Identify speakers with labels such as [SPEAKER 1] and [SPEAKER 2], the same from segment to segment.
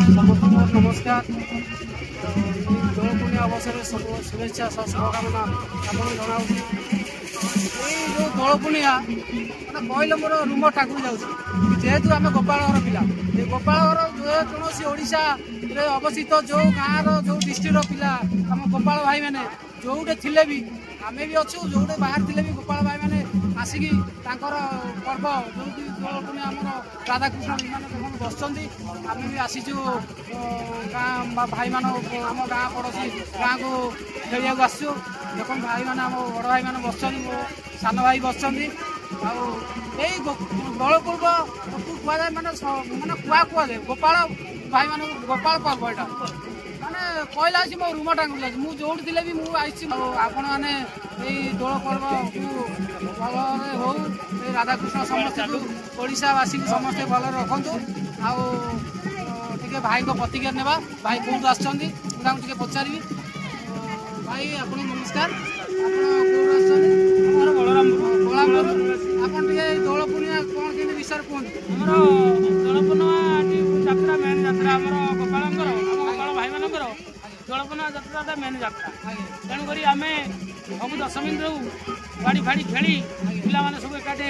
[SPEAKER 1] समस्त नमस्कार दोल पूर्णिमा अवसर सब शुभेच्छा शुभकामना आपको जनाऊँ जो दोल पूर्णिमा मैंने कहले मोर रूम ठाकुर जाऊँ जेहेतु आम गोपाल घर पिला गोपाल घर जेकोसी ओडिशा अवस्थित जो गाँव रो डिस्ट्रिक्ट पिला आम गोपाल भाई मैंने जोटे थिले भी आम भी अच्छु जोटे बाहर थे भी गोपाल भाई मैंने आसिकी पर्व जो दोल पूर्णिमा आम राधाकृष्ण विमान बसुँच आम भी आसीचु गाँ भाई मान आम गाँ पड़ोसी गाँ को खेलिया आसचु देख भाई मैंने आम बड़ भाई मैंने बस सान भाई बस दोल पर्व कहुए माने कहुए गोपाल भाई मान गोपाल पर्व यहाँ माने कहला मो रूम टांग मुझे जोड़ी थे भी मुझे आपण मैंने दोल पर्व भल हो राधाकृष्ण समस्ते ओडावासी को समस्ते भल रखु आगे भाई को प्रतिक्रिया नेबा भाई कौन आसती मुझे पचारि भाई आप नमस्कार बलरामपुर आपन दोल पूर्णिमा कौन के विषय कहते
[SPEAKER 2] दोल पूर्णिमा यात्रा मेन यात्रा गोपाल गोपाल भाई मान दोल पूर्णिमा यात्रा मेन यात्रा तेणुक आम सब दशमी गाड़ी फाड़ी खेली पिला सब एकाठी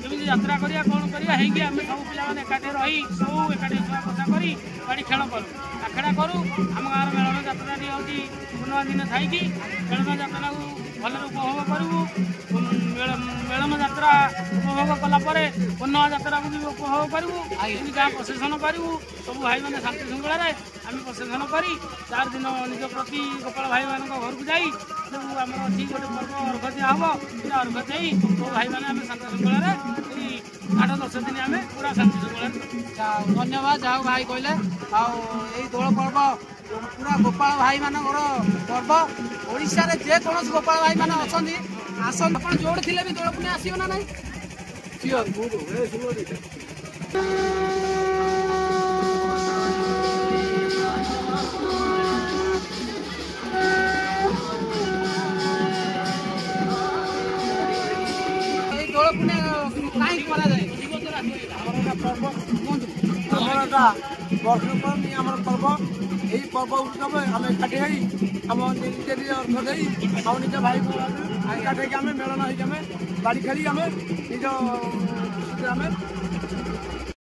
[SPEAKER 2] जमी यात्रा करिया कौन करिया आम सब पिला एकाठी रही सब एकाठी कथा करी गाड़ी खेल करूँ आखेड़ा करूँ आम गाँव मेलन यात्रा हूँ पूर्णिमा दिन थी मेलन यात्रा को भले उपभोग करूँ मेलन यात्रा उपभोग कलापर पूर्णिमा यात्रा को भी उपभोग करूँ गाँ प्रसेसन करूँ सब भाई मैंने शांति श्रृंखला आम प्रसेसन कर 4 दिन निज प्रति गोपाल भाई मान घर को जाई जो आम अच्छी गोटे पर्व अर्घ दिहब अर्घ दे सब भाई मैंने आम शांति श्रृंखला 8-10 दिन आम पूरा शांति श्रृंखला
[SPEAKER 1] धन्यवाद जहाँ भाई कहले दोल पर्व पूरा गोपाल भाई मान पर्व ओडिशा रे जेकोसी गोपाल भाई मान अच्छा आसन आप जोड़ थे भी दोल पूर्णिमा आसो ना दोल पूर्णिमा कहीं
[SPEAKER 3] पर्व यही पर्व उत्सव आम एकाठी आम निज अर्घ दे आम निज भाई को एकाठी आम मेलन होमें गाड़ी खेली आम निज